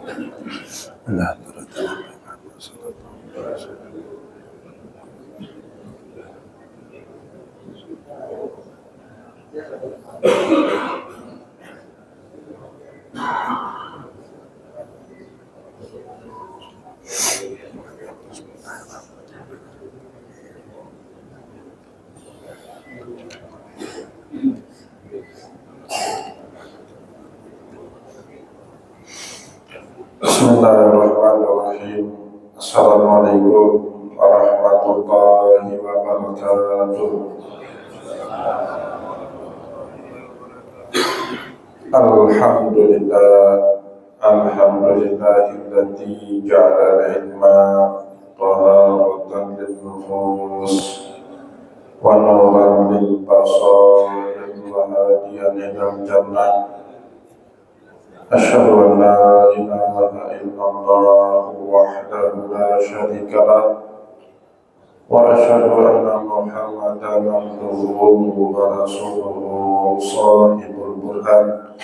Allah Bismillahirrahmanirrahim. Assalamualaikum warahmatullahi wabarakatuh. Alhamdulillahilladzi ja'ala al-ilma taharatan lin-nufus wa nuran lil-basar wa hadiyan ilal jannah. Asyhadu an la ilaha illallah wahdahu la syarika lah wa asyhadu anna Muhammadan abduhu wa rasuluhu shahibul burhan.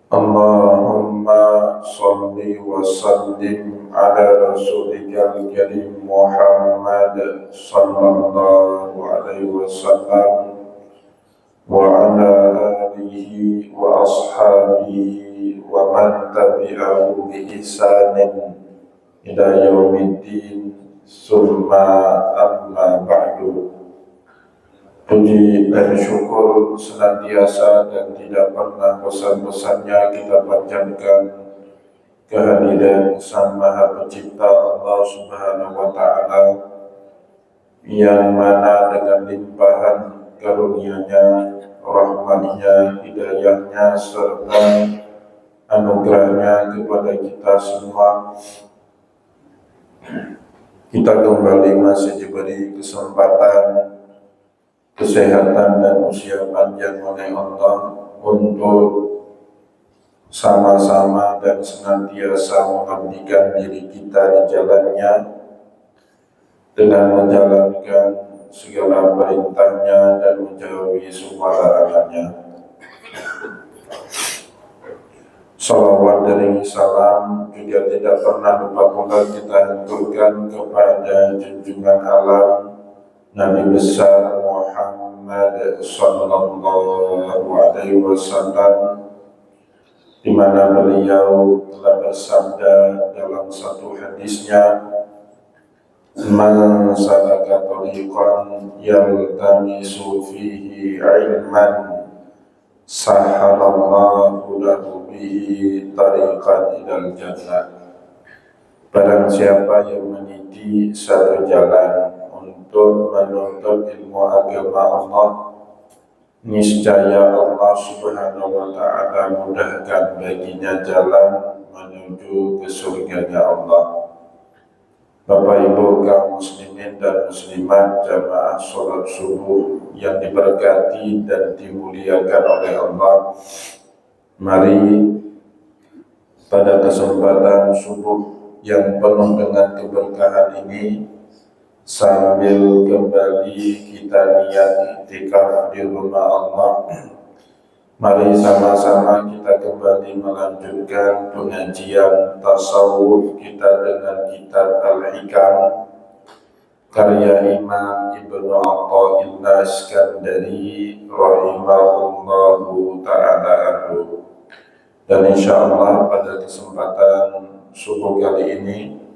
Allahumma shalli wa sallim ala rasulika al-karim Muhammad sallallahu alaihi wasallam wa ala alihi wa ashabihi wa man tabi'ahu bi ihsanin ila yaumiddin, summa amma ba'du. Puji dan syukur senantiasa dan tidak pernah bosan-bosannya kita panjatkan kehadiran Sang Maha Pencipta Allah Subhanahu wa Ta'ala, yang mana dengan limpahan karunia-Nya, rahmat-Nya, hidayah-Nya, serta anugerah-Nya kepada kita semua, kita kembali masih diberi kesempatan, kesehatan dan usia panjang oleh Allah untuk sama-sama dan senantiasa mengabdikan diri kita di jalannya dengan menjalankan segala perintahnya dan menjauhi semua larangannya. Salawat dan salam juga tidak pernah lupa pula kita haturkan kepada junjungan alam Nabi besar Muhammad sallallahu alaihi wasallam, di mana beliau telah bersabda dalam satu hadisnya, "Man salaka tariqan yaltamisu fihi ilman sahalallahu lahu bihi tariqan ilal jannah." Barang siapa yang meniti satu jalan untuk menuntut ilmu agama Allah, niscaya Allah Subhanahu wa Ta'ala mudahkan baginya jalan menuju ke surganya Allah. Bapak Ibu kaum muslimin dan muslimat jamaah sholat subuh yang diberkati dan dimuliakan oleh Allah, mari pada kesempatan subuh yang penuh dengan keberkahan ini, sambil kembali kita niat iktikaf di rumah Allah, mari sama-sama kita kembali melanjutkan pengajian tasawuf kita dengan kitab Al-Hikam karya Imam Ibnu Athaillah Iskandari rahimahullahu ta'ala anhu. Dan insyaallah pada kesempatan subuh kali ini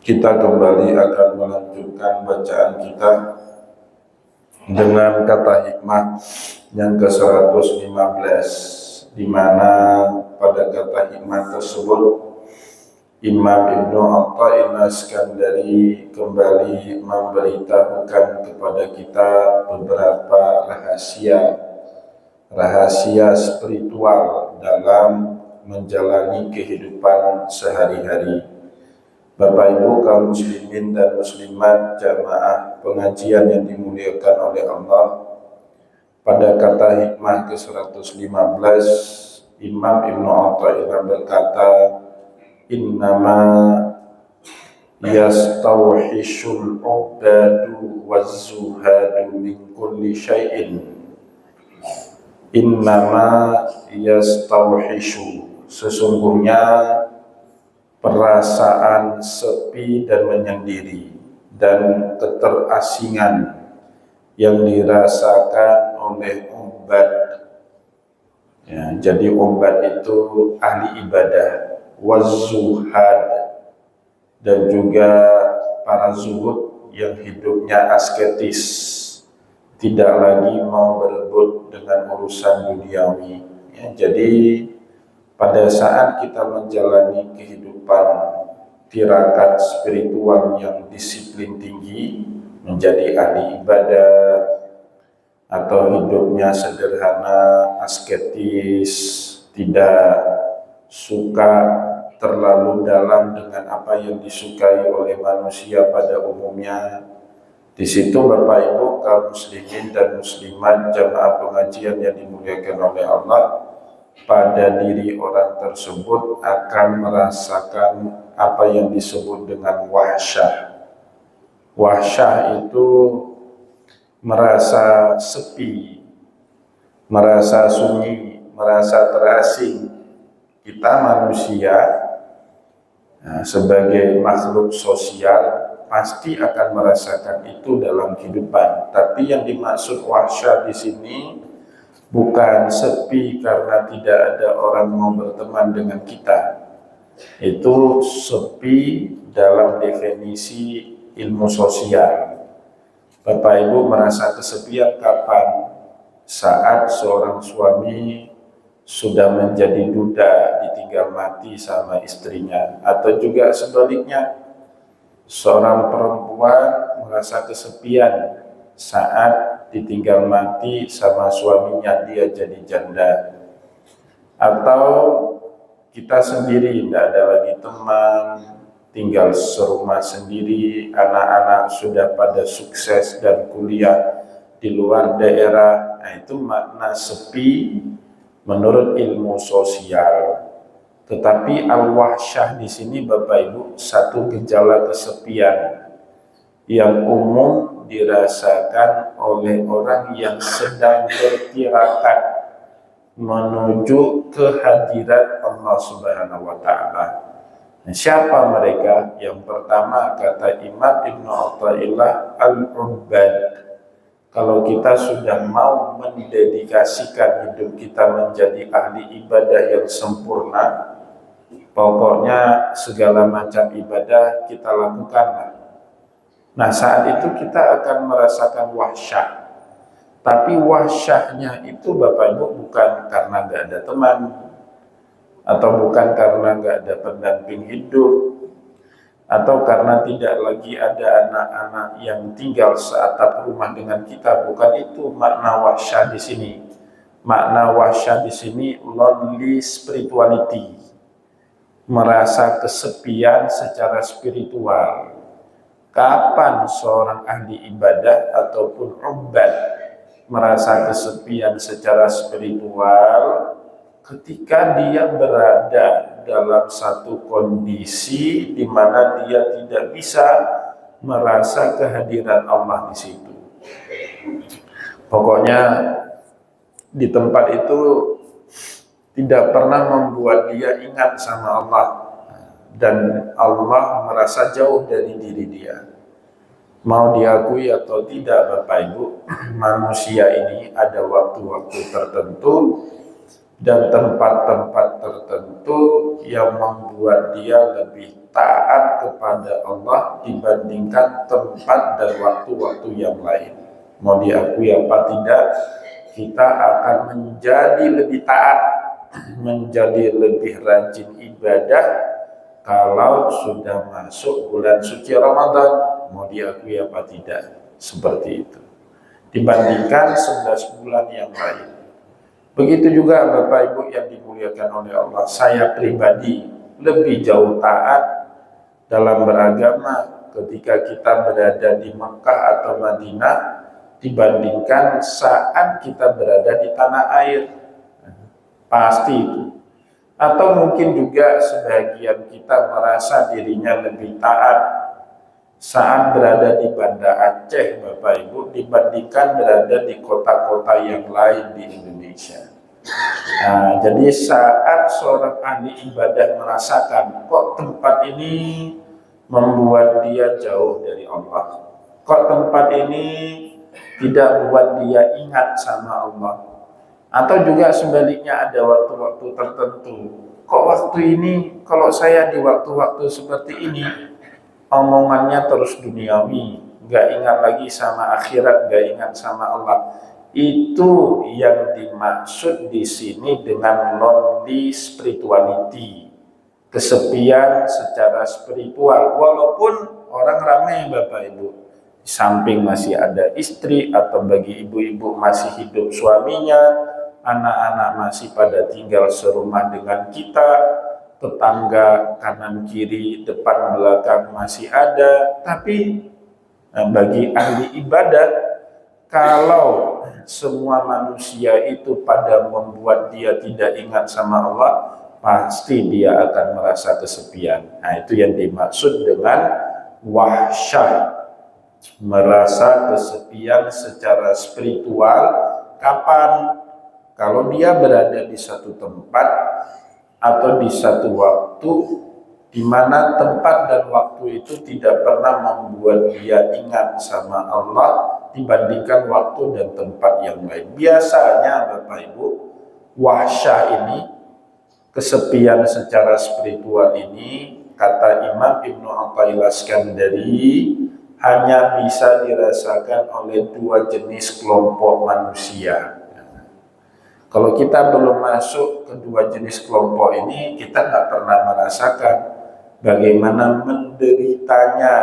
kita kembali akan melanjutkan bacaan kita dengan kata hikmah yang ke-115, di mana pada kata hikmah tersebut Imam Ibnu Athaillah Iskandari kembali memberitahukan kepada kita beberapa rahasia spiritual dalam menjalani kehidupan sehari-hari. Bapak Ibu kaum muslimin dan muslimat jamaah pengajian yang dimuliakan oleh Allah, pada kata hikmah ke-115 Imam Ibnu Athaillah berkata, "Innama yastawhishul ubadu waz-zuhadu min kulli syai'in innama yastauhishu, sesungguhnya perasaan sepi dan menyendiri dan keterasingan yang dirasakan oleh ubat. Ya, jadi ubat itu ahli ibadah, wazuhad, dan juga para zuhud yang hidupnya asketis, tidak lagi mau berebut dengan urusan duniawi. Ya, jadi pada saat kita menjalani kehidupan tirakat spiritual yang disiplin tinggi, menjadi ahli ibadah, atau hidupnya sederhana, asketis, tidak suka terlalu dalam dengan apa yang disukai oleh manusia pada umumnya. Di situ Bapak Ibu kaum muslimin dan muslimat jamaah pengajian yang dimuliakan oleh Allah, pada diri orang tersebut akan merasakan apa yang disebut dengan wahsyah. Wahsyah itu merasa sepi, merasa sunyi, merasa terasing. Kita manusia sebagai makhluk sosial pasti akan merasakan itu dalam kehidupan. Tapi yang dimaksud wahsyah di sini bukan sepi karena tidak ada orang mau berteman dengan kita. Itu sepi dalam definisi ilmu sosial. Bapak Ibu merasa kesepian kapan? Saat seorang suami sudah menjadi duda, ditinggal mati sama istrinya, atau juga sebaliknya, seorang perempuan merasa kesepian saat ditinggal mati sama suaminya, dia jadi janda. Atau kita sendiri, tidak ada lagi teman, tinggal serumah sendiri, anak-anak sudah pada sukses dan kuliah di luar daerah. Nah, itu makna sepi menurut ilmu sosial. Tetapi al-wahsyah di sini Bapak Ibu satu gejala kesepian yang umum dirasakan oleh orang yang sedang bertirakat menuju kehadirat Allah Subhanahu wa taala. Nah, siapa mereka? Yang pertama kata Imam Ibnu Athaillah, al-ubbad. Kalau kita sudah mau mendedikasikan hidup kita menjadi ahli ibadah yang sempurna, pokoknya segala macam ibadah kita lakukan. Nah, saat itu kita akan merasakan wahsyah. Tapi wahsyahnya itu Bapak Ibu bukan karena nggak ada teman, atau bukan karena nggak ada pendamping hidup, atau karena tidak lagi ada anak-anak yang tinggal seatap rumah dengan kita. Bukan itu makna wahsyah di sini. Makna wahsyah di sini lonely spirituality, merasa kesepian secara spiritual. Kapan seorang ahli ibadah ataupun ubbad merasa kesepian secara spiritual? Ketika dia berada dalam satu kondisi di mana dia tidak bisa merasa kehadiran Allah di situ. Pokoknya di tempat itu tidak pernah membuat dia ingat sama Allah, dan Allah merasa jauh dari diri dia. Mau diakui atau tidak Bapak Ibu, manusia ini ada waktu-waktu tertentu dan tempat-tempat tertentu yang membuat dia lebih taat kepada Allah dibandingkan tempat dan waktu-waktu yang lain. Mau diakui apa tidak, kita akan menjadi lebih taat, menjadi lebih rajin ibadah kalau sudah masuk bulan suci Ramadan. Mau diakui apa tidak, seperti itu, dibandingkan 11 bulan yang lain. Begitu juga Bapak Ibu yang dimuliakan oleh Allah, saya pribadi lebih jauh taat dalam beragama ketika kita berada di Mekah atau Madinah dibandingkan saat kita berada di tanah air. Pasti itu. Atau mungkin juga sebagian kita merasa dirinya lebih taat saat berada di Banda Aceh, Bapak Ibu, dibandingkan berada di kota-kota yang lain di Indonesia. Nah, jadi saat seorang ahli ibadah merasakan kok tempat ini membuat dia jauh dari Allah, kok tempat ini tidak buat dia ingat sama Allah, atau juga sebaliknya ada waktu-waktu tertentu, kok waktu ini kalau saya di waktu-waktu seperti ini omongannya terus duniawi, nggak ingat lagi sama akhirat, nggak ingat sama Allah. Itu yang dimaksud di sini dengan lonely spirituality, kesepian secara spiritual. Walaupun orang ramai Bapak Ibu, di samping masih ada istri, atau bagi ibu-ibu masih hidup suaminya, anak-anak masih pada tinggal serumah dengan kita, tetangga kanan kiri depan belakang masih ada. Tapi bagi ahli ibadah, kalau semua manusia itu pada membuat dia tidak ingat sama Allah, pasti dia akan merasa kesepian. Nah, itu yang dimaksud dengan wahsyah, merasa kesepian secara spiritual. Kapan? Kalau dia berada di satu tempat atau di satu waktu di mana tempat dan waktu itu tidak pernah membuat dia ingat sama Allah dibandingkan waktu dan tempat yang lain. Biasanya Bapak Ibu, wahsyah ini, kesepian secara spiritual ini, kata Imam Ibnu Athaillah Skandari, hanya bisa dirasakan oleh dua jenis kelompok manusia. Kalau kita belum masuk ke dua jenis kelompok ini, kita nggak pernah merasakan bagaimana menderitanya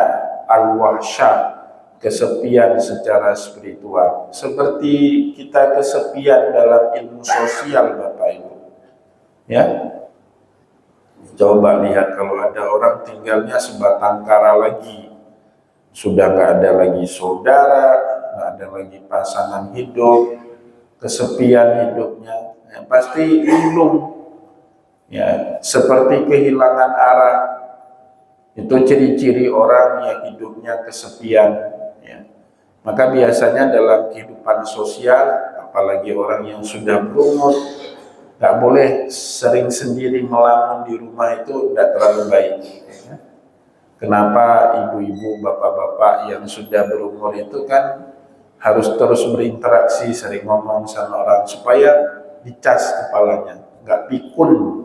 al-wahsyah, kesepian secara spiritual. Seperti kita kesepian dalam ilmu sosial Bapak Ibu. Ya, coba lihat kalau ada orang tinggalnya sebatang kara lagi, sudah nggak ada lagi saudara, nggak ada lagi pasangan hidup, kesepian hidupnya, ya, pasti linglung, ya, seperti kehilangan arah. Itu ciri-ciri orang yang hidupnya kesepian, ya. Maka biasanya dalam kehidupan sosial, apalagi orang yang sudah berumur, nggak boleh sering sendiri melamun di rumah, itu tidak terlalu baik, ya. Kenapa ibu-ibu, bapak-bapak yang sudah berumur itu kan harus terus berinteraksi, sering ngomong sama orang supaya dicas kepalanya, nggak pikun.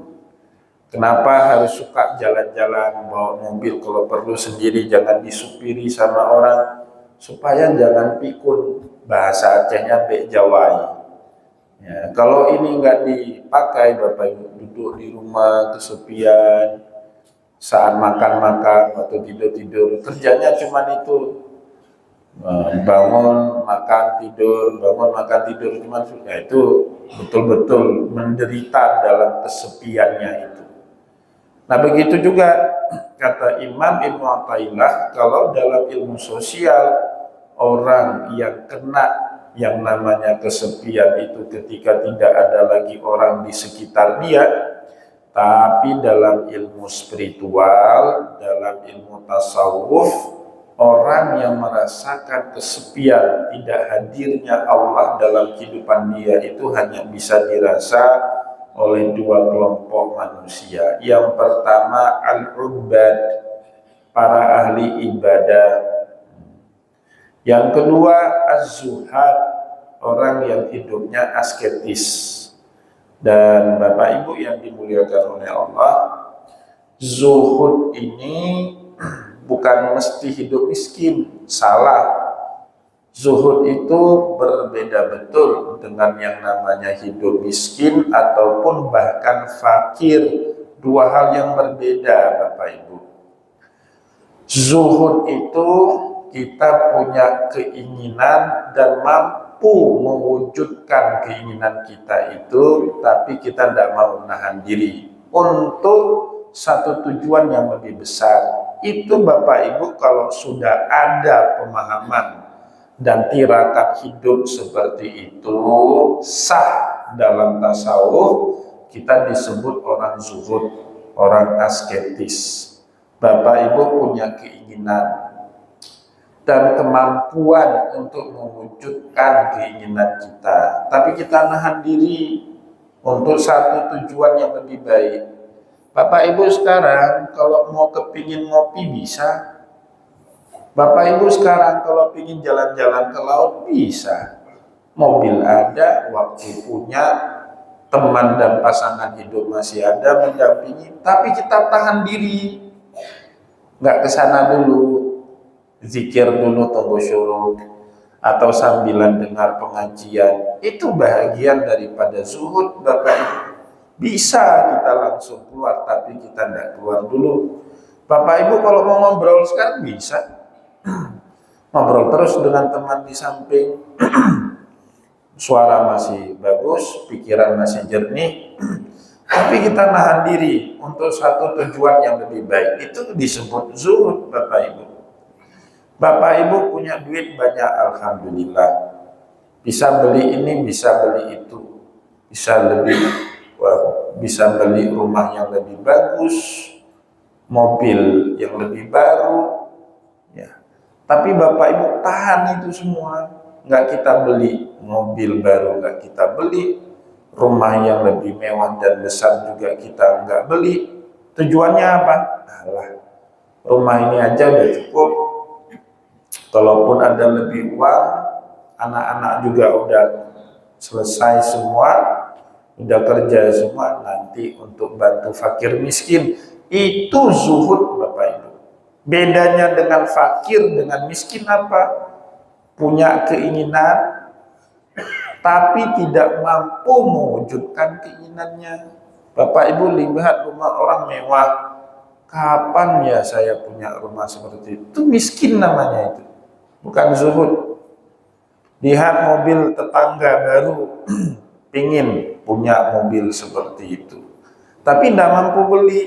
Kenapa harus suka jalan-jalan, bawa mobil kalau perlu sendiri, jangan disupiri sama orang, supaya jangan pikun. Bahasa Acehnya bek jawai. Ya, kalau ini nggak dipakai Bapak Ibu, duduk di rumah kesepian, saat makan-makan atau tidur-tidur, kerjanya cuma itu, bangun makan tidur, bangun makan tidur, cuma ya, itu betul-betul menderita dalam kesepiannya itu. Nah, begitu juga kata Imam Ibnu Athaillah, kalau dalam ilmu sosial, orang yang kena yang namanya kesepian itu ketika tidak ada lagi orang di sekitar dia. Tapi dalam ilmu spiritual, dalam ilmu tasawuf, orang yang merasakan kesepian, tidak hadirnya Allah dalam kehidupan dia, itu hanya bisa dirasa oleh dua kelompok manusia. Yang pertama al-ubbad, para ahli ibadah. Yang kedua az-zuhad, orang yang hidupnya asketis. Dan Bapak Ibu yang dimuliakan oleh Allah, zuhud ini bukan mesti hidup miskin, salah. Zuhud itu berbeda betul dengan yang namanya hidup miskin ataupun bahkan fakir. Dua hal yang berbeda Bapak Ibu. Zuhud itu kita punya keinginan dan mampu mewujudkan keinginan kita itu, tapi kita tidak mau menahan diri untuk satu tujuan yang lebih besar. Itu Bapak Ibu kalau sudah ada pemahaman dan tirakat hidup seperti itu, sah dalam tasawuf, kita disebut orang zuhud, orang asketis. Bapak Ibu punya keinginan, dan kemampuan untuk mewujudkan keinginan kita, tapi kita nahan diri untuk satu tujuan yang lebih baik. Bapak Ibu sekarang kalau mau kepingin ngopi bisa. Bapak Ibu sekarang kalau pingin jalan-jalan ke laut bisa. Mobil ada, waktu punya, teman dan pasangan hidup masih ada mendampingi, tapi kita tahan diri, nggak ke sana dulu. Zikir dulu, tunggu syuruk, atau sambilan dengar pengajian, itu bahagian daripada zuhud Bapak Ibu. Bisa kita langsung keluar, tapi kita tidak keluar dulu. Bapak Ibu kalau mau ngobrol sekarang bisa ngobrol terus dengan teman di samping, suara masih bagus, pikiran masih jernih, tapi kita nahan diri untuk satu tujuan yang lebih baik, itu disebut zuhud Bapak Ibu. Bapak Ibu punya duit banyak, alhamdulillah, bisa beli ini, bisa beli itu, bisa beli rumah yang lebih bagus, mobil yang lebih baru, ya. Tapi Bapak Ibu tahan itu semua, nggak kita beli mobil baru, nggak kita beli rumah yang lebih mewah dan besar juga kita nggak beli. Tujuannya apa? Alah, rumah ini aja udah cukup. Kalaupun ada lebih uang, anak-anak juga udah selesai semua, udah kerja semua, nanti untuk bantu fakir miskin. Itu zuhud Bapak Ibu. Bedanya dengan fakir dengan miskin apa? Punya keinginan tapi tidak mampu mewujudkan keinginannya. Bapak Ibu lihat rumah orang mewah, kapan ya saya punya rumah seperti itu? Itu miskin namanya itu, bukan zuhud. Lihat mobil tetangga baru, pingin punya mobil seperti itu, tapi tidak mampu beli.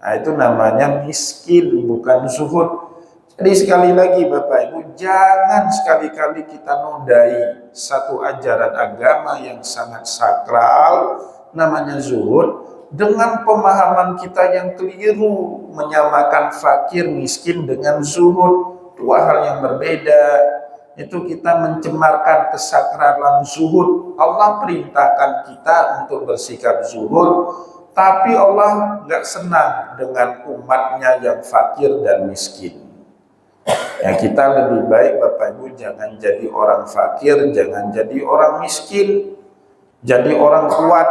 Nah, itu namanya miskin, bukan zuhud. Jadi sekali lagi Bapak Ibu, jangan sekali-kali kita nodai satu ajaran agama yang sangat sakral, namanya zuhud, dengan pemahaman kita yang keliru, menyamakan fakir miskin dengan zuhud. Dua hal yang berbeda. Itu kita mencemarkan kesakralan zuhud. Allah perintahkan kita untuk bersikap zuhud, tapi Allah nggak senang dengan umatnya yang fakir dan miskin. Ya, kita lebih baik Bapak Ibu jangan jadi orang fakir, jangan jadi orang miskin, jadi orang kuat,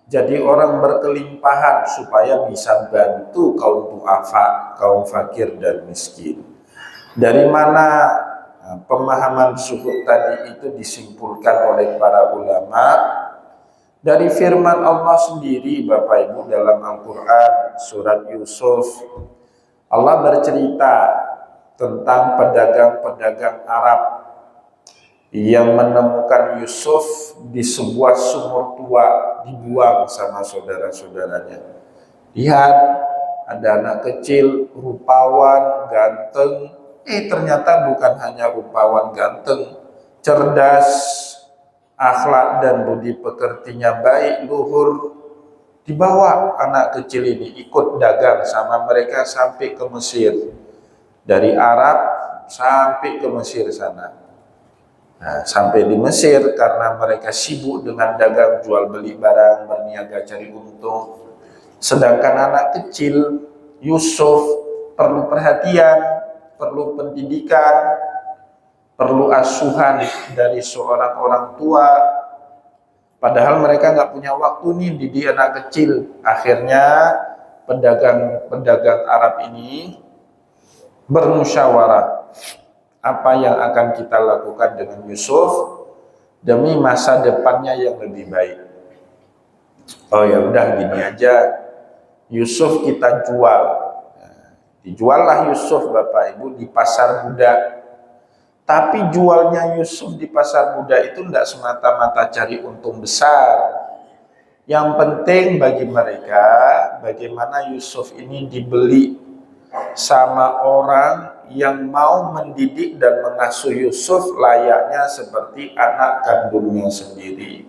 jadi orang berkelimpahan supaya bisa bantu kaum duafa, kaum fakir dan miskin. Dari mana pemahaman zuhud tadi itu disimpulkan oleh para ulama? Dari firman Allah sendiri Bapak Ibu dalam Al-Quran surat Yusuf. Allah bercerita tentang pedagang-pedagang Arab yang menemukan Yusuf di sebuah sumur tua, dibuang sama saudara-saudaranya. Lihat, ada anak kecil, rupawan, ganteng. Ternyata bukan hanya rupawan ganteng, cerdas, akhlak dan budi pekertinya baik, luhur. Dibawa anak kecil ini ikut dagang sama mereka sampai ke Mesir. Dari Arab sampai ke Mesir sana. Nah, sampai di Mesir karena mereka sibuk dengan dagang, jual beli barang, berniaga cari untung. Sedangkan anak kecil Yusuf perlu perhatian, perlu pendidikan, perlu asuhan dari seorang orang tua. Padahal mereka nggak punya waktu nih didik anak kecil. Akhirnya pedagang Arab ini bermusyawarah apa yang akan kita lakukan dengan Yusuf demi masa depannya yang lebih baik. Oh ya udah gini aja, Yusuf kita jual. Dijuallah Yusuf Bapak Ibu di pasar budak. Tapi jualnya Yusuf di pasar budak itu tidak semata-mata cari untung besar. Yang penting bagi mereka bagaimana Yusuf ini dibeli sama orang yang mau mendidik dan mengasuh Yusuf layaknya seperti anak kandungnya sendiri.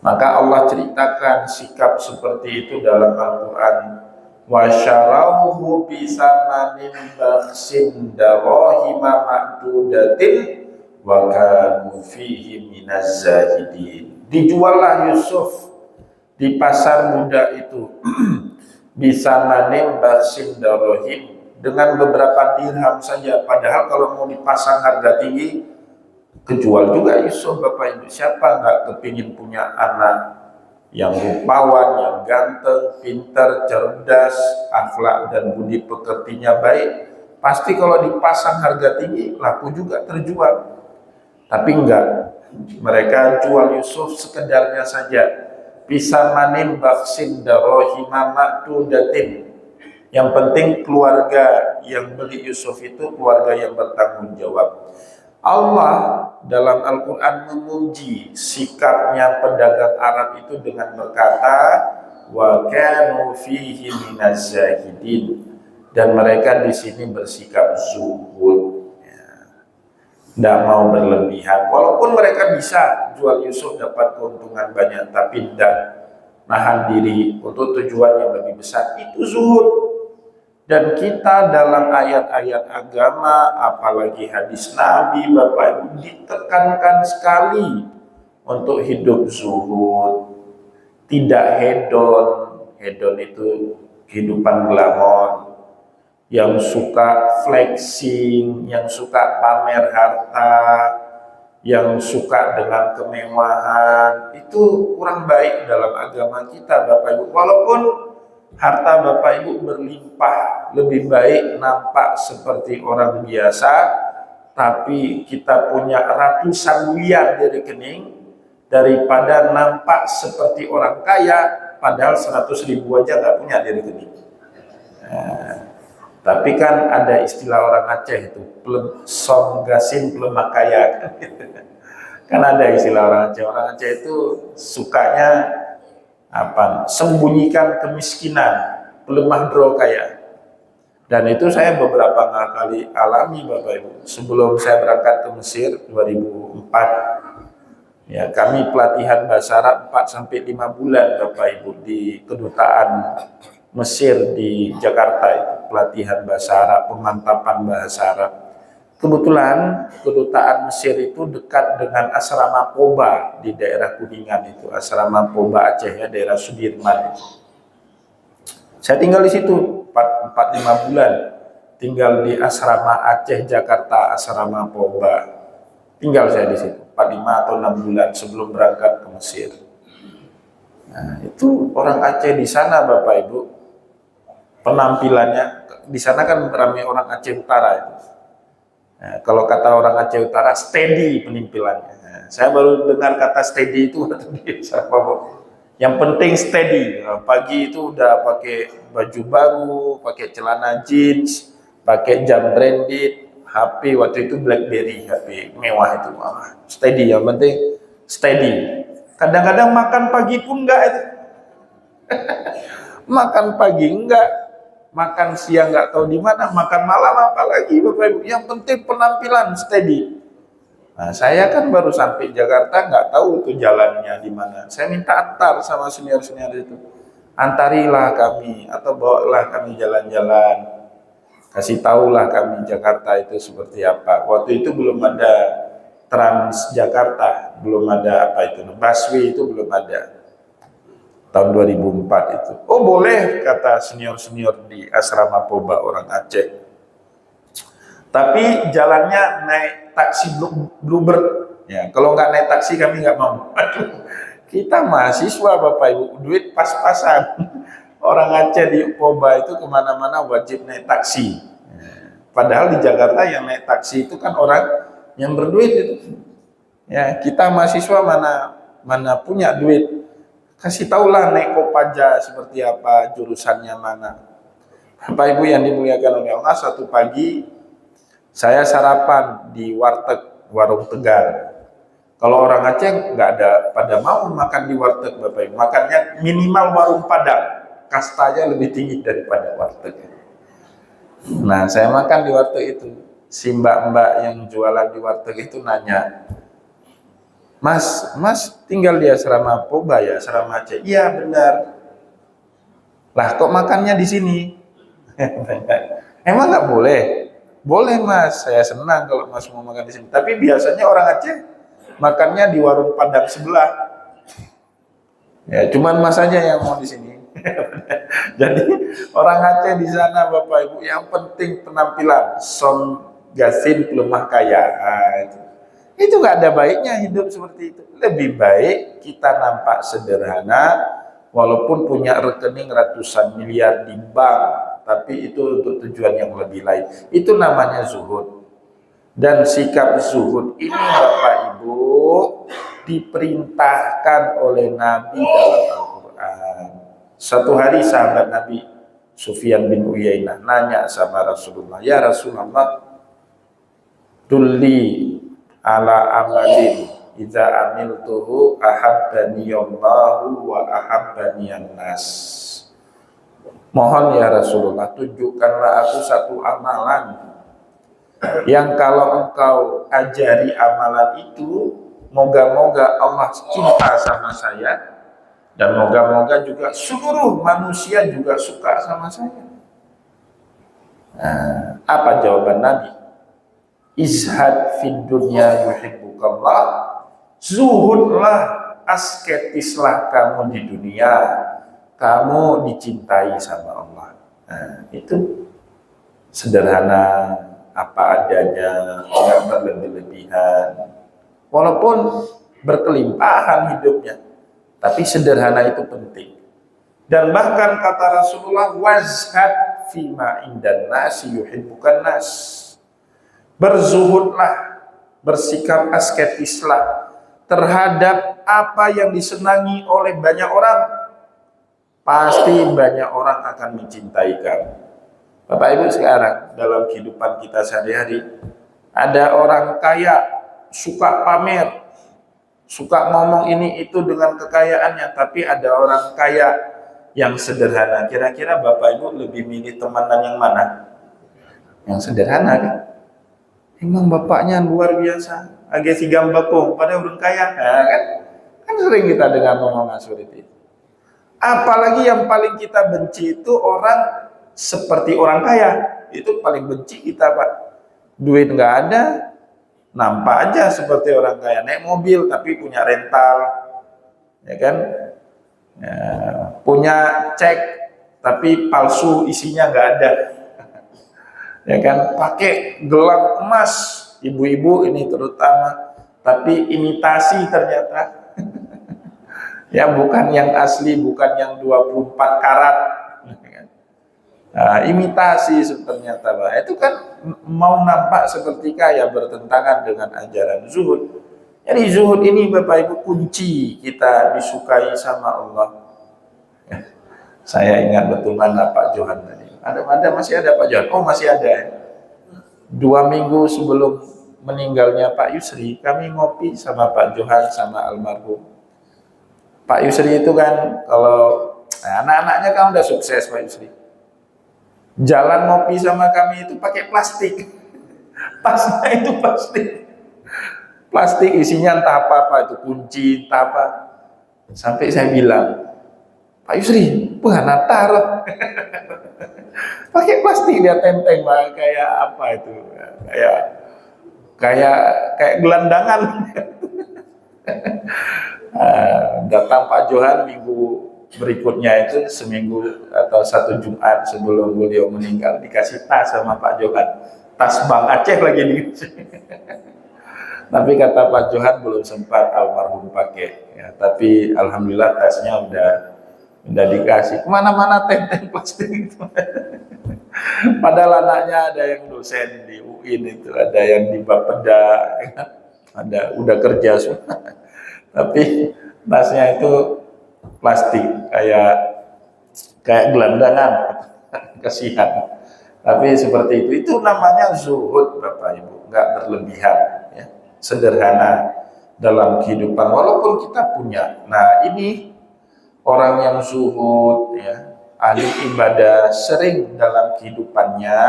Maka Allah ceritakan sikap seperti itu dalam Al-Quran. wa syarauhu bisamanin baksin darahima ma'dudatin wa kanu fihi minaz zahidin. Dijuallah Yusuf di pasar muda itu bisamanin baksin darahim, dengan beberapa dirham saja. Padahal kalau mau dipasang harga tinggi, kejual juga Yusuf. Bapak Ibu, siapa nggak kepingin punya anak yang rupawan, yang ganteng, pintar, cerdas, akhlak dan budi pekertinya baik? Pasti kalau dipasang harga tinggi, laku juga, terjual. Tapi enggak, mereka jual Yusuf sekedarnya saja. Bisamanin baksin darohima ma'dudatin. Yang penting keluarga yang beli Yusuf itu keluarga yang bertanggung jawab. Allah dalam Al-Quran memuji sikapnya pedagang Arab itu dengan berkata, wa kanu fihi minaz zahidin, dan mereka di sini bersikap zuhud, tidak mau berlebihan. Walaupun mereka bisa jual Yusuf dapat keuntungan banyak, tapi tidak nahan diri untuk tujuan yang lebih besar, itu zuhud. Dan kita dalam ayat-ayat agama, apalagi hadis Nabi, Bapak Ibu, ditekankan sekali untuk hidup zuhud, tidak hedon. Hedon itu kehidupan glamor, yang suka flexing, yang suka pamer harta, yang suka dengan kemewahan, itu kurang baik dalam agama kita, Bapak Ibu. Walaupun harta Bapak Ibu berlimpah, lebih baik nampak seperti orang biasa, tapi kita punya ratusan miliar di rekening, daripada nampak seperti orang kaya, padahal 100.000 aja nggak punya di rekening. Tapi kan ada istilah orang Aceh itu, som gasin pelem kaya. Kan ada istilah orang Aceh. Orang Aceh itu sukanya sembunyikan kemiskinan, pelemah draw kaya. Dan itu saya beberapa kali alami, Bapak Ibu. Sebelum saya berangkat ke Mesir 2004, ya, kami pelatihan bahasa Arab 4-5 bulan, Bapak Ibu, di kedutaan Mesir di Jakarta. Itu pelatihan bahasa Arab, pemantapan bahasa Arab. Kebetulan kedutaan Mesir itu dekat dengan asrama Poba di daerah Kuningan itu, asrama Poba Aceh ya, daerah Sudirman itu. Saya tinggal di situ 4-5 bulan, tinggal di asrama Aceh Jakarta, asrama Poba. Tinggal saya di situ 4-5 atau 6 bulan sebelum berangkat ke Mesir. Nah, itu orang Aceh di sana, Bapak Ibu, penampilannya di sana kan ramai orang Aceh Utara itu. Nah, kalau kata orang Aceh Utara, steady penampilannya. Nah, saya baru dengar kata steady itu di Sarawak. Yang penting steady. Nah, pagi itu udah pakai baju baru, pakai celana jeans, pakai jam branded, HP waktu itu BlackBerry, HP mewah itu. Steady, yang penting steady. Kadang-kadang makan pagi pun enggak itu. Makan pagi enggak, makan siang nggak tahu di mana, makan malam apalagi, Bapak Ibu. Yang penting penampilan steady. Nah, saya kan baru sampai Jakarta, nggak tahu itu jalannya di mana. Saya minta antar sama senior-senior itu, antarilah kami atau bawalah kami jalan-jalan, kasih tahulah kami Jakarta itu seperti apa. Waktu itu belum ada Transjakarta, belum ada busway itu belum ada. Tahun 2004 itu. Oh boleh, kata senior-senior di asrama Poba orang Aceh. Tapi jalannya naik taksi Bluebird. Ya, kalau nggak naik taksi kami nggak mau. Aduh, kita mahasiswa, Bapak Ibu, duit pas-pasan. Orang Aceh di Poba itu kemana-mana wajib naik taksi. Padahal di Jakarta yang naik taksi itu kan orang yang berduit itu. Ya, kita mahasiswa mana punya duit. Kasih tahulah naik Kopaja seperti apa, jurusannya mana. Bapak Ibu yang dimuliakan oleh Allah, satu pagi saya sarapan di warung Tegal. Kalau orang Aceh nggak ada pada mau makan di warteg, Bapak Ibu. Makannya minimal warung Padang, kastanya lebih tinggi daripada warteg. Nah, saya makan di warteg itu. Si mbak-mbak yang jualan di warteg itu nanya, Mas tinggal di asrama Poba ya, asrama Aceh? Iya benar. Lah kok makannya di sini? Emang nggak boleh? Boleh Mas, saya senang kalau Mas mau makan di sini. Tapi biasanya orang Aceh makannya di warung Padang sebelah. Ya, cuman Mas aja yang mau di sini. Jadi orang Aceh di sana Bapak Ibu yang penting penampilan, son gasin pelemah kaya. Nah, itu nggak ada baiknya hidup seperti itu. Lebih baik kita nampak sederhana, walaupun punya rekening ratusan miliar di bank, tapi itu untuk tujuan yang lebih lain. Itu namanya zuhud. Dan sikap zuhud ini Bapak Ibu diperintahkan oleh Nabi dalam Al-Quran. Satu hari sahabat Nabi Sufyan bin Uyainah nanya sama Rasulullah, ya Rasulullah, dulli ala amalin idza amiltuhu ahabbaniyallahu wa ahabbaniyan nas. Mohon ya Rasulullah, tunjukkanlah aku satu amalan yang kalau engkau ajari amalan itu, moga-moga Allah cinta sama saya, dan moga-moga juga seluruh manusia juga suka sama saya. Nah, apa jawaban Nabi? Izhad fid dunya yuhibbukallah, zuhudlah, asketislah kamu di dunia, kamu dicintai sama Allah. Nah, itu sederhana, apa adanya, tidak berlebih-lebihan. Walaupun berkelimpahan hidupnya, tapi sederhana itu penting. Dan bahkan kata Rasulullah, wazhad fima indan nasi yuhibbukan nas. Berzuhudlah, bersikap asketislah terhadap apa yang disenangi oleh banyak orang. Pasti banyak orang akan mencintai kamu. Bapak Ibu, sekarang dalam kehidupan kita sehari-hari, ada orang kaya suka pamer, suka ngomong ini itu dengan kekayaannya, tapi ada orang kaya yang sederhana. Kira-kira Bapak Ibu lebih milih temanan yang mana? Yang sederhana kan? Emang bapaknya luar biasa, agak si gambakong, pada orang kaya, nah, kan? Kan sering kita dengar ngomongan seperti itu. Apalagi yang paling kita benci itu orang seperti orang kaya, itu paling benci kita Pak. Duit nggak ada, nampak aja seperti orang kaya, naik mobil tapi punya rental, ya kan, ya, punya cek tapi palsu isinya nggak ada, ya kan, pakai gelang emas, ibu-ibu ini terutama, tapi imitasi ternyata. Ya bukan yang asli, bukan yang 24 karat. Nah, imitasi ternyata, Pak. Itu kan mau nampak seperti kaya, bertentangan dengan ajaran zuhud. Jadi zuhud ini Bapak Ibu kunci kita disukai sama Allah. Saya ingat betul mana Pak Johan tadi. Masih ada Pak Johan? Oh masih ada. 2 minggu sebelum meninggalnya Pak Yusri, kami ngopi sama Pak Johan sama almarhum. Pak Yusri itu kan kalau anak-anaknya kan udah sukses Pak Yusri. Jalan ngopi sama kami itu pakai plastik. Tasnya itu plastik. Plastik isinya entah apa itu kunci, entah apa. Sampai saya bilang, Pak Yusri, mana taruh? Pakai plastik dia tenteng Pak, kayak apa itu? Kayak gelandangan. Datang Pak Johan minggu berikutnya itu, seminggu atau 1 Jumat sebelum beliau meninggal, dikasih tas sama Pak Johan, tas Bang Aceh lagi di. Tapi kata Pak Johan belum sempat almarhum pakai, ya, tapi alhamdulillah tasnya udah dikasih. Kemana-mana tenteng plastik itu. Padahal anaknya ada yang dosen di UIN itu, ada yang di Bapeda, ada udah kerja semua. Tapi tasnya itu plastik, kayak gelandangan. Kasihan. Tapi seperti itu namanya zuhud Bapak Ibu, nggak berlebihan, ya. Sederhana dalam kehidupan walaupun kita punya. Nah ini orang yang zuhud, ya, ahli ibadah, sering dalam kehidupannya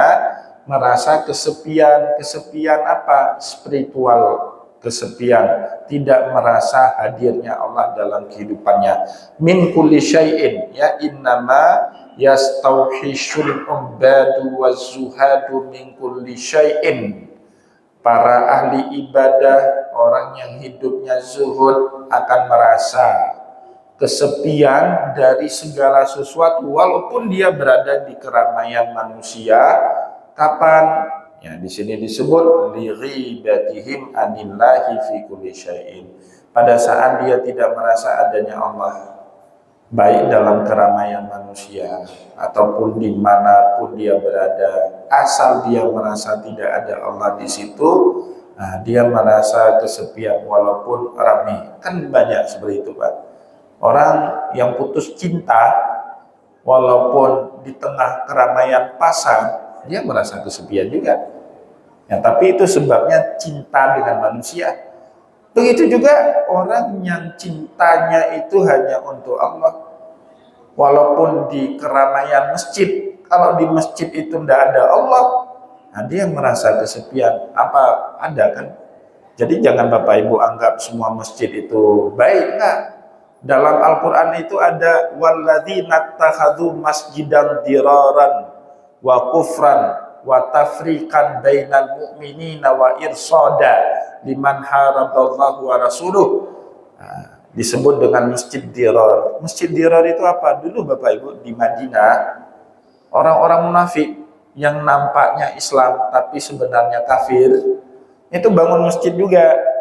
merasa kesepian apa? Spiritual. kesepian, tidak merasa hadirnya Allah dalam kehidupannya. Min kulli syai'in, ya, innama yastauhishul ubadu wazuhadu min kulli syai'in. Para ahli ibadah, orang yang hidupnya zuhud akan merasa kesepian dari segala sesuatu walaupun dia berada di keramaian manusia. Kapan? Ya, di sini disebut lighibatihim anillahi fi kulli syai'in. Pada saat dia tidak merasa adanya Allah, baik dalam keramaian manusia ataupun dimanapun dia berada, asal dia merasa tidak ada Allah di situ, nah, dia merasa kesepian walaupun ramai. Kan banyak seperti itu, Pak. Orang yang putus cinta walaupun di tengah keramaian pasar, dia merasa kesepian juga. Ya, tapi itu sebabnya cinta dengan manusia. Begitu juga orang yang cintanya itu hanya untuk Allah. Walaupun di keramaian masjid, kalau di masjid itu tidak ada Allah, nah dia merasa kesepian. Apa ada kan? Jadi jangan Bapak Ibu anggap semua masjid itu baik, enggak. Dalam Al-Quran itu ada walladzina takhadhu masjidan diraran wa kufran wa tafriqan bainal mu'minina wa irsada liman haraballahu wa rasuluh. Nah, disebut dengan masjid dirar. Masjid dirar itu apa? Dulu Bapak Ibu di Madinah, orang-orang munafik yang nampaknya Islam tapi sebenarnya kafir, itu bangun masjid juga.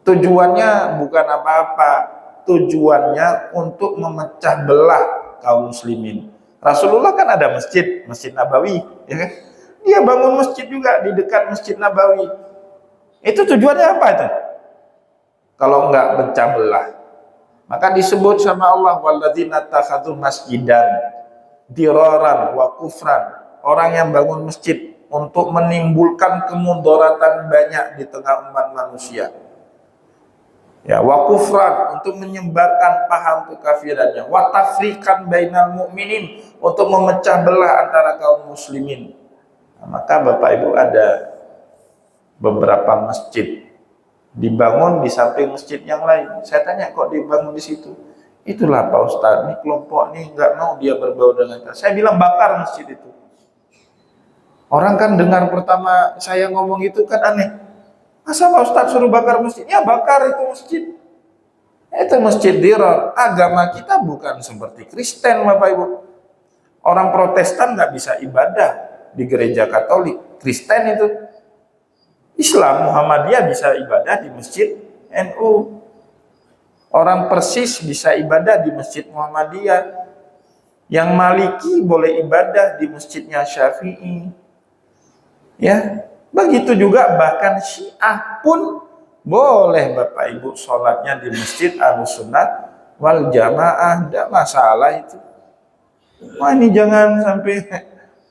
Tujuannya bukan apa-apa, tujuannya untuk memecah belah kaum muslimin. Rasulullah kan ada masjid, Masjid Nabawi, ya kan? Dia bangun masjid juga di dekat Masjid Nabawi. Itu tujuannya apa itu? Kalau enggak pecah belah. Maka disebut sama Allah walladzina takhadhu masjidan diraran wa kufran. Orang yang bangun masjid untuk menimbulkan kemudaratan banyak di tengah umat manusia. Ya, wa kufran untuk menyebarkan paham kekafirannya, wa tafriqan bainal mu'minin untuk memecah belah antara kaum muslimin. Nah, maka Bapak Ibu ada beberapa masjid dibangun di samping masjid yang lain. Saya tanya kok dibangun di situ? Itulah Pak Ustadz, ini kelompok ini nggak mau dia berbau dengan kita. Saya bilang bakar masjid itu. Orang kan dengar pertama saya ngomong itu kan aneh. Masa Pak Ustadz suruh bakar masjid? Ya bakar itu masjid. Itu masjid dirar. Agama kita bukan seperti Kristen Bapak Ibu. Orang Protestan nggak bisa ibadah di gereja Katolik. Kristen itu. Islam Muhammadiyah bisa ibadah di masjid NU. Orang Persis bisa ibadah di masjid Muhammadiyah. Yang Maliki boleh ibadah di masjidnya Syafi'i. Ya. Begitu juga bahkan Syiah pun boleh Bapak Ibu sholatnya di masjid Ahlussunnah wal Jamaah, tidak masalah itu. Wah ini jangan sampai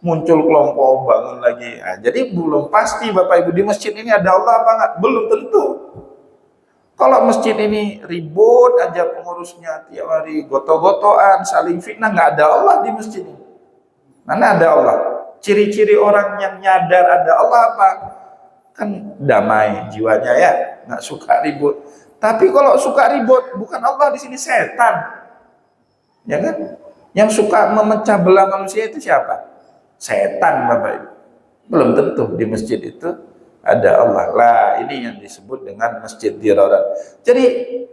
muncul kelompok bangun lagi. Nah, jadi belum pasti Bapak Ibu di masjid ini ada Allah apa enggak? Belum tentu. Kalau masjid ini ribut aja pengurusnya tiap hari goto-gotoan, saling fitnah, nggak ada Allah di masjid ini. Mana ada Allah? Ciri-ciri orang yang nyadar ada Allah apa? Kan damai jiwanya ya, nggak suka ribut. Tapi kalau suka ribut, bukan Allah di sini, setan. Ya kan? Yang suka memecah belah manusia itu siapa? Setan Bapak Ibu. Belum tentu di masjid itu ada Allah. Lah, ini yang disebut dengan masjid diraran. Jadi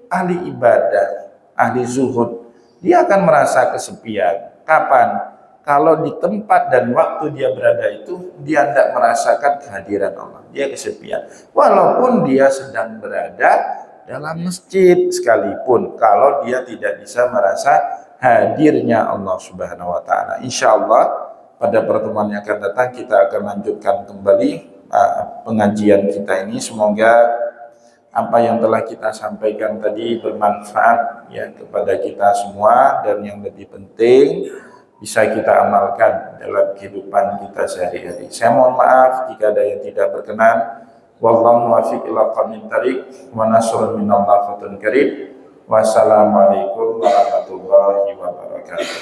ahli ibadah, ahli zuhud, dia akan merasa kesepian. Kapan? Kalau di tempat dan waktu dia berada itu, dia tidak merasakan kehadiran Allah. Dia kesepian. Walaupun dia sedang berada dalam masjid sekalipun, kalau dia tidak bisa merasa hadirnya Allah Subhanahu wa Ta'ala. Insya Allah pada pertemuan yang akan datang kita akan lanjutkan kembali pengajian kita ini. Semoga apa yang telah kita sampaikan tadi bermanfaat ya kepada kita semua, dan yang lebih penting bisa kita amalkan dalam kehidupan kita sehari-hari. Saya mohon maaf jika ada yang tidak berkenan. Wallahu muwaffiq ila aqwamit thariq wa nasrun minallahi fatun karim. Wassalamualaikum warahmatullahi wabarakatuh.